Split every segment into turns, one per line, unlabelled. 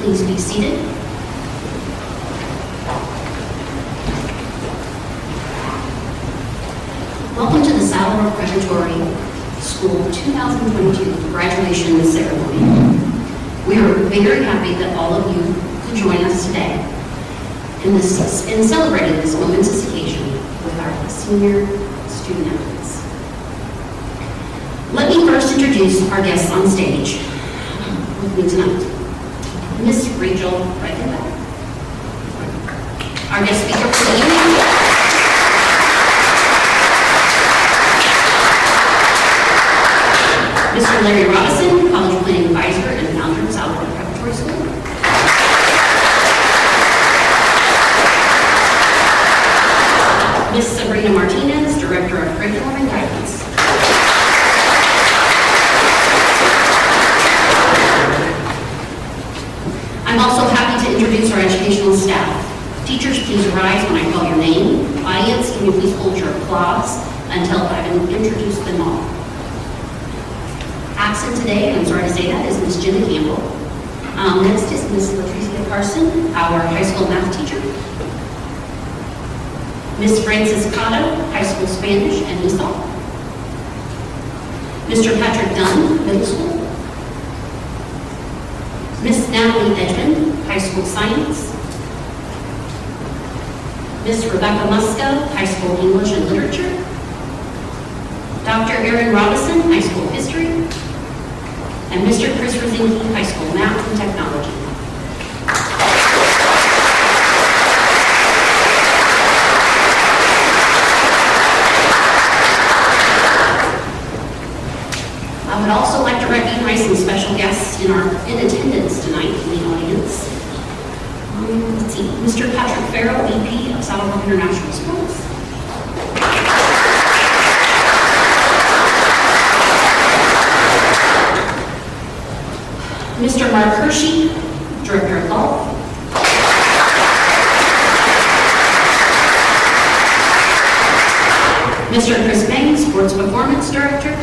Please be seated. Welcome to the Saddlebrook Preparatory School 2022 graduation ceremony. We are very happy that all of you could join us today in celebrating this momentous occasion with our senior student athletes. Let me first introduce our guests on stage with me tonight. Miss Rachel Reichenbach, our guest speaker for the evening. Mr. Larry Robinson, College Planning Advisor and founder of Saddlebrook Preparatory School. Miss Sabrina Martinez, Director of Curriculum and Guidance. I'm also happy to introduce our educational staff. Teachers, please rise when I call your name. Audience, can you please hold your applause until I've introduced them all. Absent today, I'm sorry to say that, is Miss Jenna Campbell. Next is Miss Latricia Carson, our high school math teacher. Miss Frances Cotto, high school Spanish and ESOL. Mr. Patrick Dunn, middle school. Miss Natalie Edgman, high school science. Miss Rebecca Muska, high school English and literature. Dr. Erin Robinson, high school history. And Mr. Chris Rosinski, high school math and technology. I would also like to recognize some special guests in attendance tonight in the audience. Let's see, Mr. Patrick Farrell, VP of Saddlebrook International Schools. Mr. Mark Hershey, Director of Golf. Mr. Chris Mang, Sports Performance Director.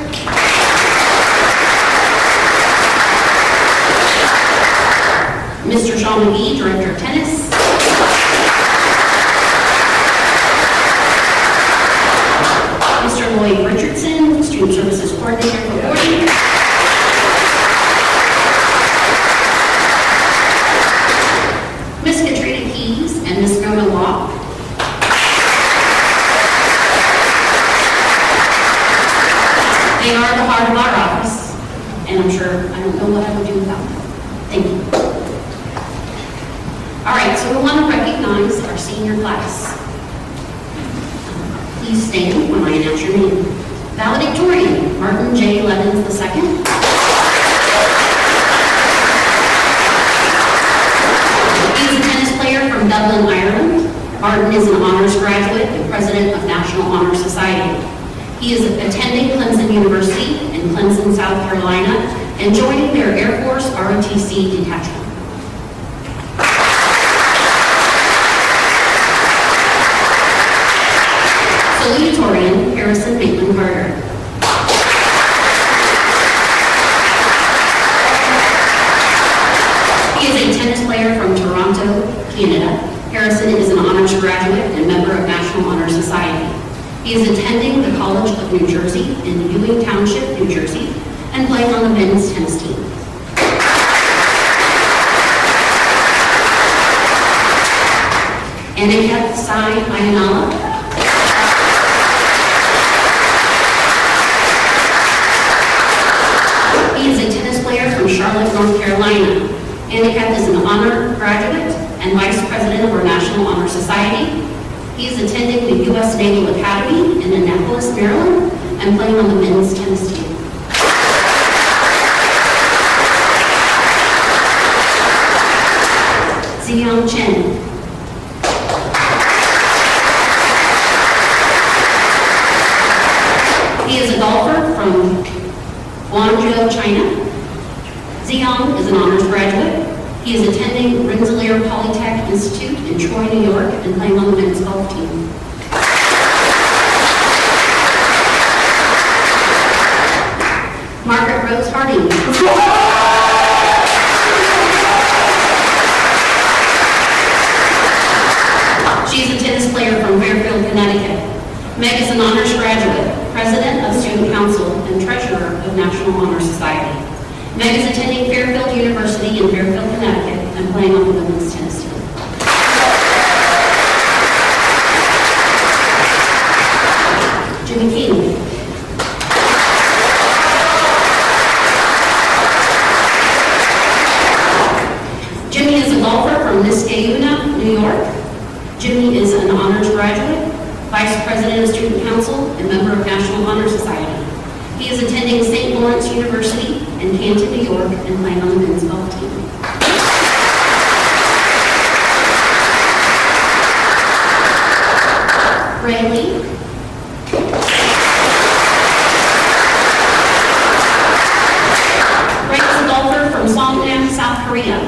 Mr. Sean McGee, Director of Tennis. Mr. Lloyd Richardson, Student Services Coordinator for boarding. Miss Katrina Keys and Miss Nona Law. They are the heart of our office, and I'm sure I don't know what I would do without them. Thank you. All right, so we want to recognize our senior class. Please stand when I announce your name. Valedictorian, Martin J. Levins II. From Dublin, Ireland. Martin is an honors graduate and president of National Honor Society. He is attending Clemson University in Clemson, South Carolina, and joining their Air Force ROTC detachment. Salutatorian, Harrison Maitland Carter. He is a tennis player from Toronto, Canada. Harrison is an honors graduate and member of National Honor Society. He is attending the College of New Jersey in Ewing Township, New Jersey, and playing on the men's tennis team. Aniket Sai Ayanala. He is a tennis player from Charlotte, North Carolina. Aniket is an honor graduate and vice president of our National Honor Society. He is attending the U.S. Naval Academy in Annapolis, Maryland, and playing on the men's tennis team. Zion Chen. He is a golfer from Guangzhou, China. Zion is an honors graduate. He is attending Rensselaer Polytech Institute in Troy, New York, and playing on the men's golf team. Margaret Rose Harding. honors graduate, president of Student Council, and treasurer of National Honor Society. Meg is attending Fairfield University in Fairfield, Connecticut, and playing on the women's tennis team. Jimmy King. Jimmy is a golfer from Niskayuna, New York. Jimmy is an honors graduate, vice president of Student Council, and member of National Honor Society. He is attending St. Lawrence University in Canton, New York, and playing on the men's golf team. Ray Lee. Ray is a golfer from Songnam, South Korea.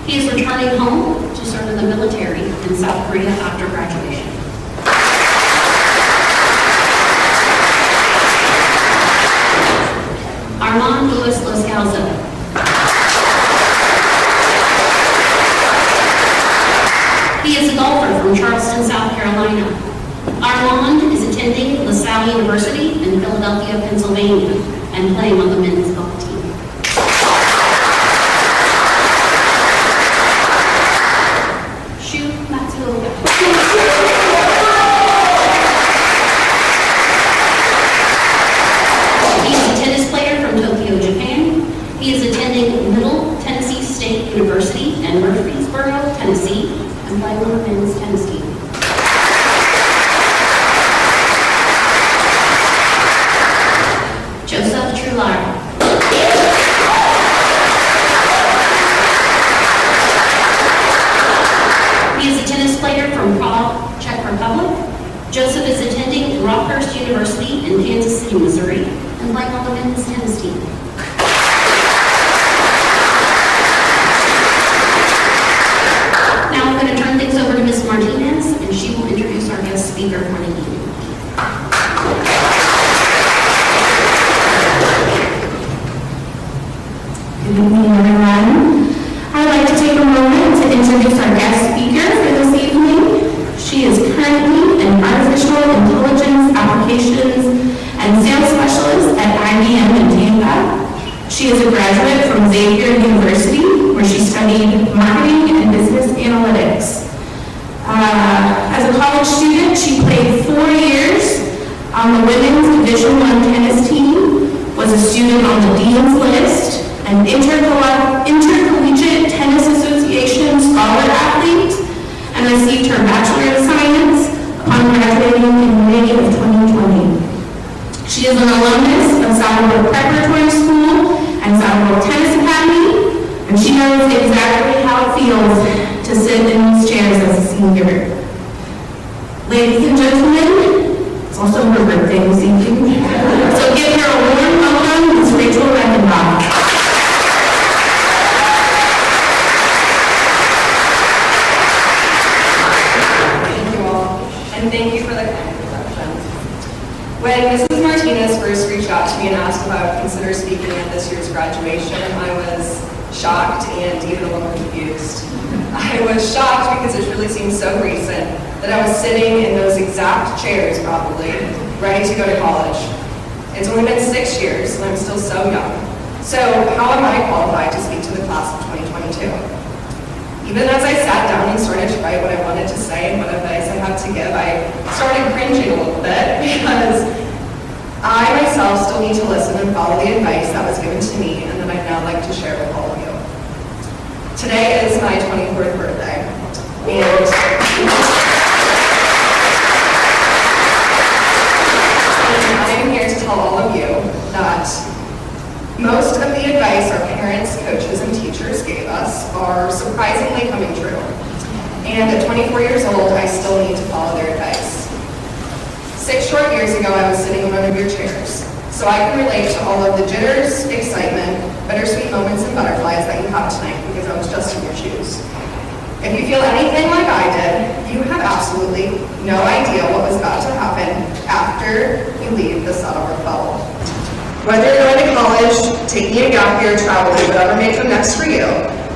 He is returning home to serve in the military in South Korea after graduation. Armand Louis Loscalzo. He is a golfer from Charleston, South Carolina. Armand is attending LaSalle University in Philadelphia, Pennsylvania, and playing on the men's golf team. Shu Matsuoka. He is a tennis player from Tokyo, Japan. He is attending Middle Tennessee State University in Murfreesboro, Tennessee, and playing on the men's tennis team. Joseph Trular. He is a tennis player from Prague, Czech Republic. Joseph is attending Rockhurst University in Kansas City, Missouri, and playing on the men's tennis team. Now I'm going to turn things over to Ms. Martinez, and she will introduce our guest speaker for the evening.
Good evening, everyone. I'd like to take a moment to introduce our guest speaker for this evening. She is currently an artificial intelligence applications and sales specialist at IBM in Tampa. She is a graduate from Xavier University, where she studied marketing and business analytics. As a college student, she played 4 years on the women's Division I tennis team, was a student on the Dean's List, an Intercollegiate Tennis Association Scholar Athlete, and received her Bachelor of Science upon graduating in May of 2020. She is an alumnus of Saddlebrook Preparatory School and Saddlebrook Tennis Academy, and she knows exactly how it feels to sit in these chairs as a senior. Ladies and gentlemen, it's also her birthday this evening, so give her a warm welcome, Ms. Rachel Reichenbach.
And thank you for the kind introduction. When Mrs. Martinez first reached out to me and asked if I would consider speaking at this year's graduation, I was shocked and even a little confused. I was shocked because it really seemed so recent that I was sitting in those exact chairs, probably, ready to go to college. It's only been 6 years and I'm still so young. So how am I qualified to speak to the class of 2022? Even as I sat down and started to write what I wanted to say and what advice I had to give, I started cringing a little bit because I myself still need to listen and follow the advice that was given to me and that I'd now like to share with all of you. Today is my 24th birthday, and I am here to tell all of you that most of the advice our parents, coaches, and teachers gave us are surprisingly coming true. And at 24 years old, I still need to follow their advice. 6 short years ago, I was sitting in one of your chairs, so I can relate to all of the jitters, excitement, bittersweet moments, and butterflies that you have tonight because I was just in your shoes. If you feel anything like I did, you have absolutely no idea what was about to happen after you leave the Saddlebrook bubble. Whether you're going to college, taking a gap year, traveling, whatever may come next for you,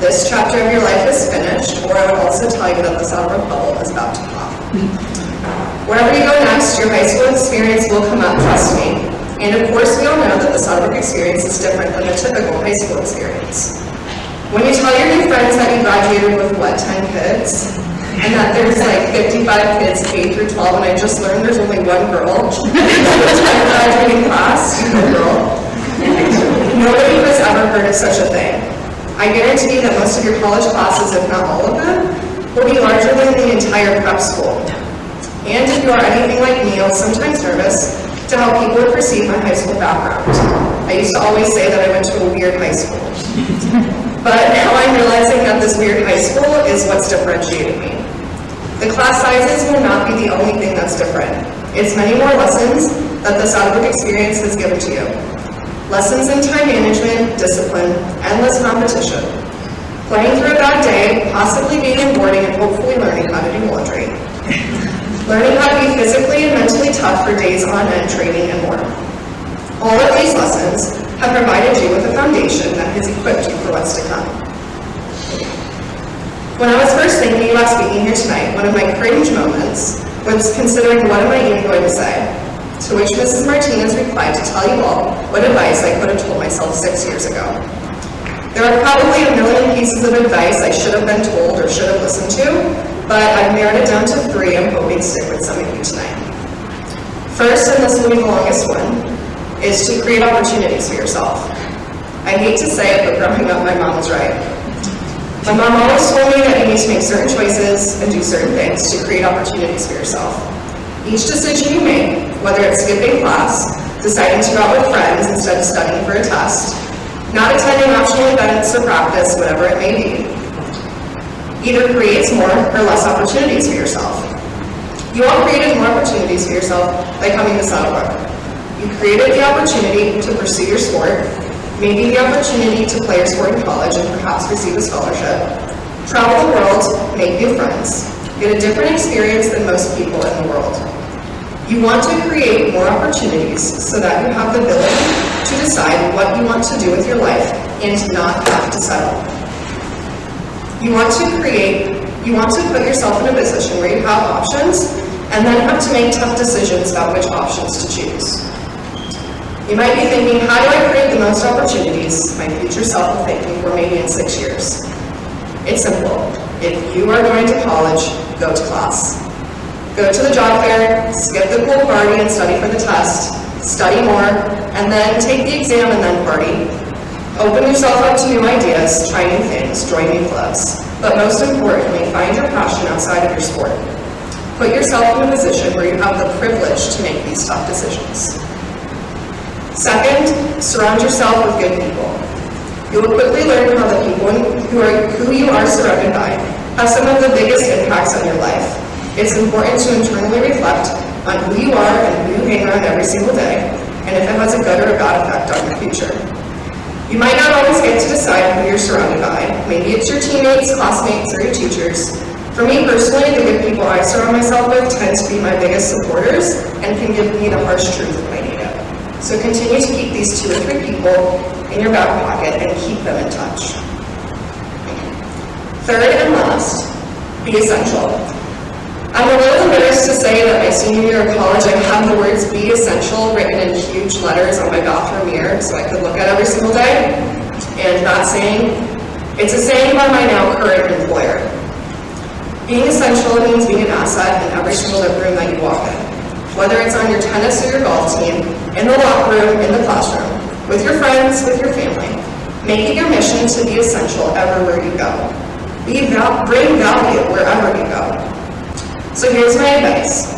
this chapter of your life is finished, or I would also tell you that the Saddlebrook bubble is about to pop. Wherever you go next, your high school experience will come up, trust me. And of course, we all know that the Saddlebrook experience is different than the typical high school experience. When you tell your new friends that you graduated with, 10 kids? And that there's like 55 kids K through 12, and I just learned there's only one girl in the entire graduating class, no girl. Nobody has ever heard of such a thing. I guarantee that most of your college classes, if not all of them, will be larger than the entire prep school. And if you are anything like me, I was sometimes nervous to how people would perceive my high school background. I used to always say that I went to a weird high school. But now I'm realizing that this weird high school is what's differentiating me. The class sizes will not be the only thing that's different. It's many more lessons that the Saddlebrook experience has given to you. Lessons in time management, discipline, endless competition. Playing through a bad day, possibly being in boarding, and hopefully learning how to do laundry. Learning how to be physically and mentally tough for days on end, training, and more. All of these lessons have provided you with a foundation that has equipped you for what's to come. When I was first thinking about speaking here tonight, one of my cringe moments was considering what am I even going to say, to which Mrs. Martinez replied to tell you all what advice I could have told myself 6 years ago. There are probably a million pieces of advice I should have been told or should have listened to, but I've narrowed it down to 3 I'm hoping to stick with some of you tonight. First, and this will be the longest one, is to create opportunities for yourself. I hate to say it, but growing up, my mom was right. My mom always told me that you need to make certain choices and do certain things to create opportunities for yourself. Each decision you make, whether it's skipping class, deciding to go out with friends instead of studying for a test, not attending optional events or practice, whatever it may be, either creates more or less opportunities for yourself. You all created more opportunities for yourself by coming to Saddlebrook. You created the opportunity to pursue your sport, maybe the opportunity to play your sport in college and perhaps receive a scholarship, travel the world, make new friends, get a different experience than most people in the world. You want to create more opportunities so that you have the ability to decide what you want to do with your life and not have to settle. You want to put yourself in a position where you have options and then have to make tough decisions about which options to choose. You might be thinking, how do I create the most opportunities? My future self will think me for maybe in 6 years. It's simple. If you are going to college, go to class. Go to the job fair, skip the pool party and study for the test, study more, and then take the exam and then party. Open yourself up to new ideas, try new things, join new clubs. But most importantly, find your passion outside of your sport. Put yourself in a position where you have the privilege to make these tough decisions. Second, surround yourself with good people. You will quickly learn how the people who you are surrounded by have some of the biggest impacts on your life. It's important to internally reflect on who you are and who you hang around every single day, and if it has a good or a bad effect on your future. You might not always get to decide who you're surrounded by. Maybe it's your teammates, classmates, or your teachers. For me personally, the good people I surround myself with tend to be my biggest supporters and can give me the harsh truth when I need it. So continue to keep these 2 or 3 people in your back pocket and keep them in touch. Third and last, be essential. I'm a little embarrassed to say that my senior year of college, I had the words "be essential" written in huge letters on my bathroom mirror so I could look at every single day. And that saying, it's a saying by my now current employer. Being essential means being an asset in every single room that you walk in. Whether it's on your tennis or your golf team, in the locker room, in the classroom, with your friends, with your family. Make it your mission to be essential everywhere you go. Bring value wherever you go. So here's my advice.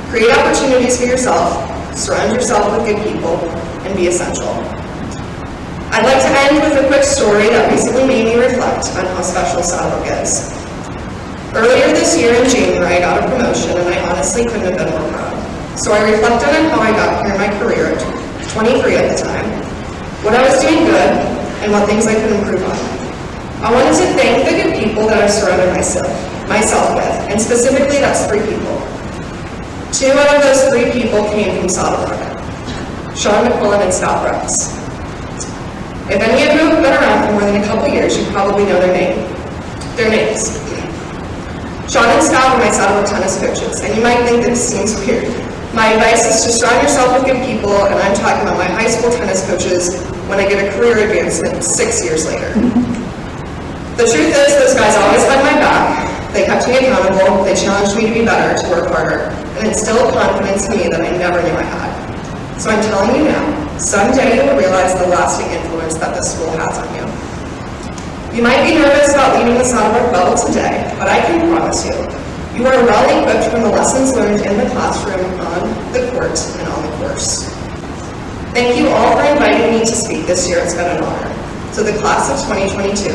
Create opportunities for yourself, surround yourself with good people, and be essential. I'd like to end with a quick story that recently made me reflect on how special Saddlebrook is. Earlier this year in January, I got a promotion and I honestly couldn't have been more proud. So I reflected on how I got here in my career at 23 at the time, what I was doing good, and what things I could improve on. I wanted to thank the good people that I've surrounded myself with, and specifically that's 3 people. 2 out of those 3 people came from Saddlebrook, Sean McQuillan and Scott Brooks. If any of you have been around for more than a couple years, you probably know their names. John and Scott were my Saddlebrook tennis coaches, and you might think this seems weird. My advice is to surround yourself with good people, and I'm talking about my high school tennis coaches when I get a career advancement 6 years later. The truth is, those guys always had my back. They kept me accountable, they challenged me to be better, to work harder, and instilled confidence in me that I never knew I had. So I'm telling you now, someday you will realize the lasting influence that this school has on you. You might be nervous about leaving the Saddlebrook bubble today, but I can promise you, you are well equipped from the lessons learned in the classroom, on the court, and on the course. Thank you all for inviting me to speak this year. It's been an honor. To the class of 2022,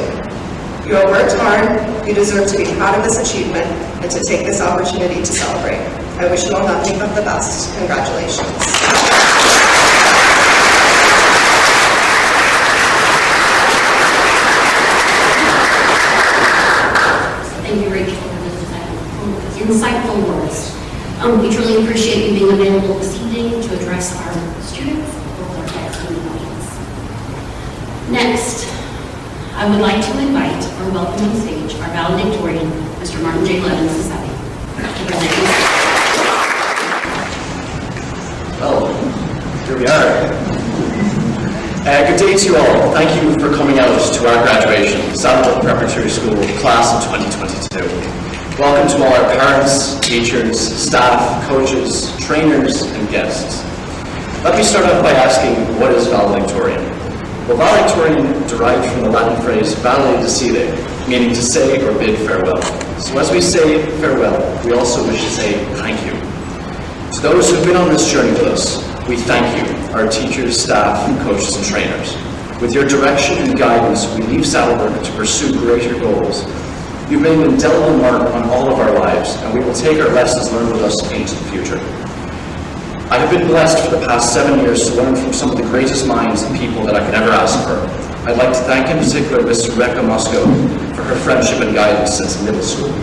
you have worked hard, you deserve to be proud of this achievement, and to take this opportunity to celebrate. I wish you all nothing but the best. Congratulations.
Thank you, Rachel, for those insightful words. We truly appreciate you being available this evening to address our students, both our guests and the audience. Next, I would like to invite or welcome on stage our valedictorian, Mr. Martin J. Levins, to present his.
Well, here we are. Good day to you all. Thank you for coming out to our graduation, Saddlebrook Preparatory School, class of 2022. Welcome to all our parents, teachers, staff, coaches, trainers, and guests. Let me start off by asking, what is valedictorian? Well, valedictorian derived from the Latin phrase vale decide, meaning to say or bid farewell. So as we say farewell, we also wish to say thank you. To those who've been on this journey with us, we thank you, our teachers, staff, coaches, and trainers. With your direction and guidance, we leave Saddlebrook to pursue greater goals. You've made an indelible mark on all of our lives, and we will take our lessons learned with us into the future. I have been blessed for the past 7 years to learn from some of the greatest minds and people that I could ever ask for. I'd like to thank in particular Miss Rebecca Moscow for her friendship and guidance since middle school.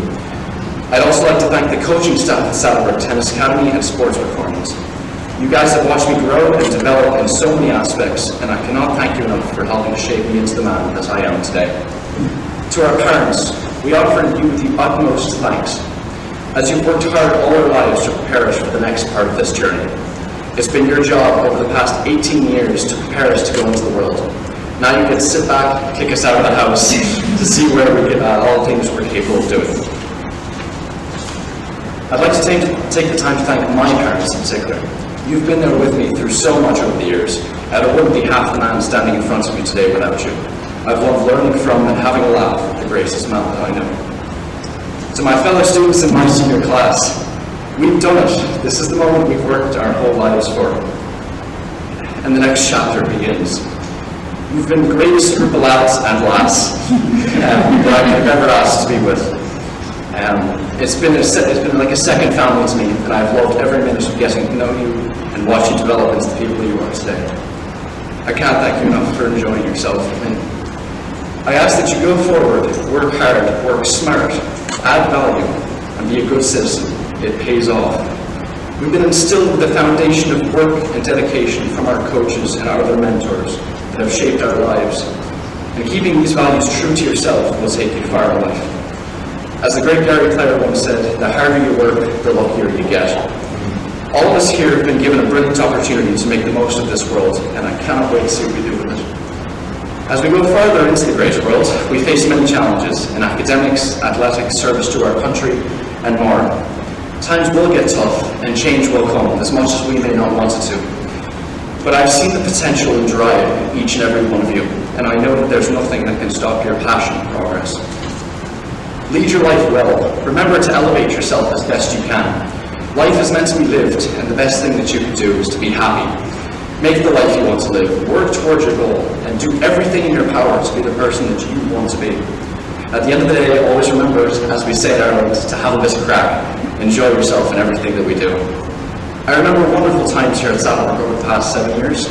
I'd also like to thank the coaching staff at Saddlebrook Tennis Academy and Sports Performance. You guys have watched me grow and develop in so many aspects, and I cannot thank you enough for helping to shape me into the man that I am today. To our parents, we offer you the utmost thanks, as you've worked hard all our lives to prepare us for the next part of this journey. It's been your job over the past 18 years to prepare us to go into the world. Now you get to sit back, kick us out of the house, to see where we get all the things we're capable of doing. I'd like to take the time to thank my parents in particular. You've been there with me through so much over the years, and I wouldn't be half the man standing in front of you today without you. I've loved learning from and having a laugh with the greatest man that I know. To my fellow students in my senior class, we've done it. This is the moment we've worked our whole lives for. And the next chapter begins. You've been the greatest group of lads and lass that I could have ever asked to be with. It's been like a second family to me, and I've loved every minute of getting to know you and watch you develop into the people you are today. I can't thank you enough for enjoying yourself with me. I ask that you go forward, work hard, work smart, add value, and be a good citizen. It pays off. We've been instilled with the foundation of work and dedication from our coaches and our other mentors that have shaped our lives. And keeping these values true to yourself will take you far in life. As the great Gary Clare once said, the harder you work, the luckier you get. All of us here have been given a brilliant opportunity to make the most of this world, and I cannot wait to see what we do with it. As we go further into the greater world, we face many challenges in academics, athletics, service to our country, and more. Times will get tough, and change will come, as much as we may not want it to. But I've seen the potential and drive in each and every one of you, and I know that there's nothing that can stop your passion and progress. Lead your life well. Remember to elevate yourself as best you can. Life is meant to be lived, and the best thing that you can do is to be happy. Make the life you want to live, work towards your goal, and do everything in your power to be the person that you want to be. At the end of the day, always remember, as we say in Ireland, to have a bit of crack. Enjoy yourself in everything that we do. I remember wonderful times here at Saddlebrook over the past 7 years.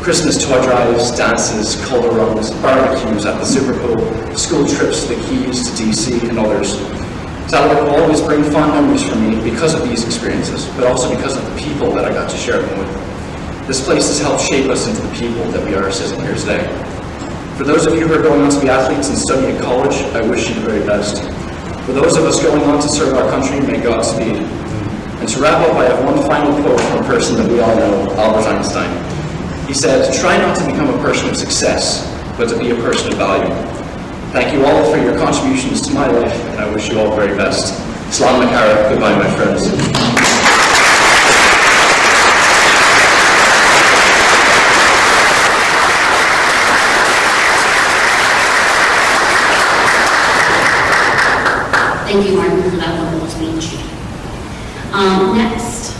Christmas toy drives, dances, colour runs, barbecues at the Super Bowl, school trips to the Keys, to DC, and others. Saddlebrook will always bring fond memories for me because of these experiences, but also because of the people that I got to share them with. This place has helped shape us into the people that we are sitting here today. For those of you who are going on to be athletes and study at college, I wish you the very best. For those of us going on to serve our country, may God speed. And to wrap up, I have one final quote from a person that we all know, Albert Einstein. He said, "Try not to become a person of success, but to be a person of value." Thank you all for your contributions to my life, and I wish you all the very best. Slán na cara. Goodbye, my friends.
Thank you, Martin, for that wonderful speech. Next,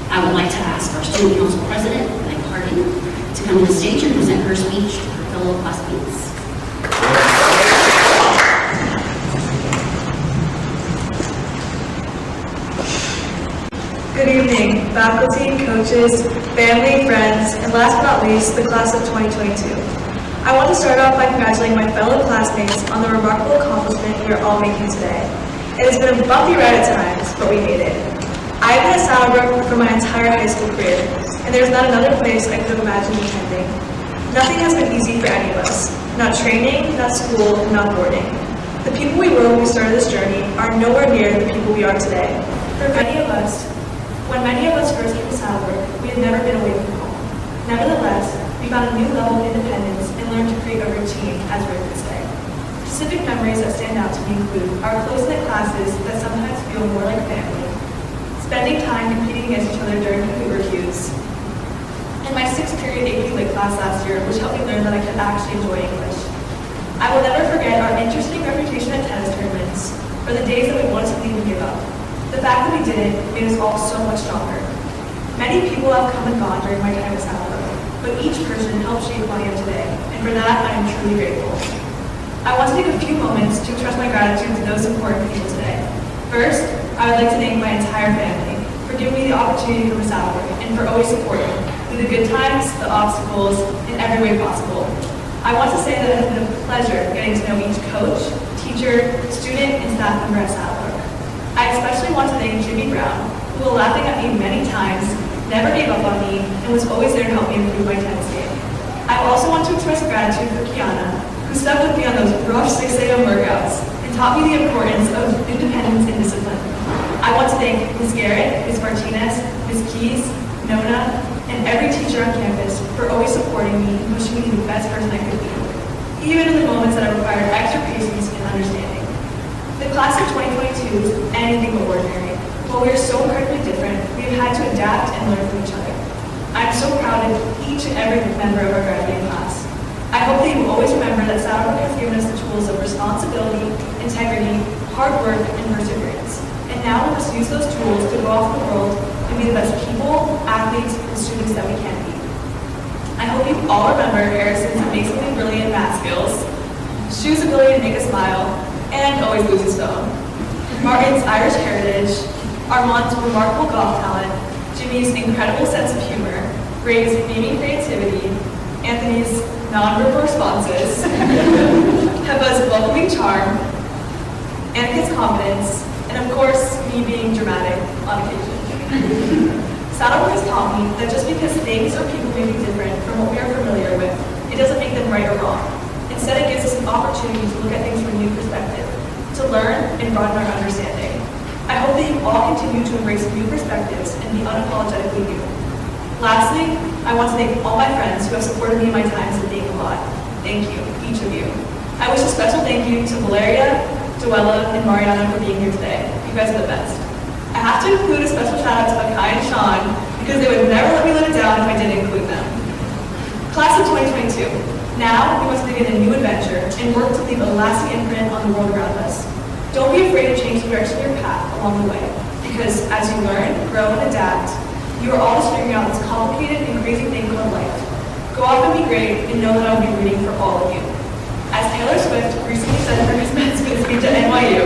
I would like to ask our Student Council President, Meg Harding, to come to the stage and present her speech to her fellow classmates.
Good evening, faculty, coaches, family, friends, and last but not least, the class of 2022. I want to start off by congratulating my fellow classmates on the remarkable accomplishment we are all making today. It has been a bumpy ride at times, but we made it. I've been at Saddlebrook for my entire high school career, and there's not another place I could have imagined attending. Nothing has been easy for any of us. Not training, not school, not boarding. The people we were when we started this journey are nowhere near the people we are today. For many of us, when many of us first came to Saddlebrook, we had never been away from home. Nevertheless, we found a new level of independence and learned to create a routine, as Rick would say. Specific memories that stand out to me include our close-knit classes that sometimes feel more like family, spending time competing against each other during Hoover cues, and my 6th period AP Lit class last year, which helped me learn that I could actually enjoy English. I will never forget our interesting reputation at tennis tournaments, or the days that we wanted to leave and give up. The fact that we did it made us all so much stronger. Many people have come and gone during my time at Saddlebrook, but each person helped shape who I am today, and for that I am truly grateful. I want to take a few moments to express my gratitude to those important people today. First, I would like to thank my entire family for giving me the opportunity to come to Saddlebrook and for always supporting me through the good times, the obstacles, in every way possible. I want to say that it has been a pleasure getting to know each coach, teacher, student, and staff member at Saddlebrook. I especially want to thank Jimmy Brown, who, while laughing at me many times, never gave up on me and was always there to help me improve my tennis game. I also want to express gratitude for Kiana, who stuck with me on those rough 6 a.m. workouts and taught me the importance of independence and discipline. I want to thank Ms. Garrett, Ms. Martinez, Ms. Keys, Nona, and every teacher on campus for always supporting me and pushing me to be the best person I could be, even in the moments that I required extra patience and understanding. The class of 2022 is anything but ordinary. While we are so incredibly different, we have had to adapt and learn from each other. I am so proud of each and every member of our graduating class. I hope that you will always remember that Saddlebrook has given us the tools of responsibility, integrity, hard work, and perseverance. And now we must use those tools to go off in the world and be the best people, athletes, and students that we can be. I hope you all remember Harrison's amazingly brilliant math skills, Shu's ability to make us smile, and always lose his phone, Martin's Irish heritage, Armand's remarkable golf talent, Jimmy's incredible sense of humor, Ray's beaming creativity, Anthony's non-verbal responses, Heba's welcoming charm, Annika's confidence, and of course, me being dramatic on occasion. Saddlebrook has taught me that just because things or people may be different from what we are familiar with, it doesn't make them right or wrong. Instead, it gives us an opportunity to look at things from a new perspective, to learn and broaden our understanding. I hope that you all continue to embrace new perspectives and be unapologetically you. Lastly, I want to thank all my friends who have supported me in my times of being a lot. Thank you, each of you. I wish a special thank you to Valeria, Joella, and Mariana for being here today. You guys are the best. I have to include a special shout out to Akai and Sean because they would never let me live it down if I didn't include them. Class of 2022. Now we must begin a new adventure and work to leave a lasting imprint on the world around us. Don't be afraid to change the direction of your path along the way, because as you learn, grow, and adapt, you are all just figuring out this complicated and crazy thing called life. Go off and be great, and know that I'll be rooting for all of you. As Taylor Swift recently said in her commencement speech at NYU,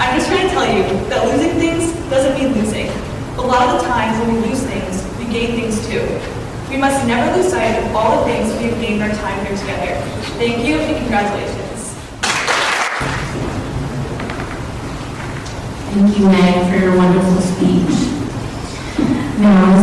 I'm just trying to tell you that losing things doesn't mean losing. A lot of the times when we lose things, we gain things too. We must never lose sight of all the things we have gained our time here together. Thank you, and congratulations.
Thank you, Meg, for your wonderful speech. Now,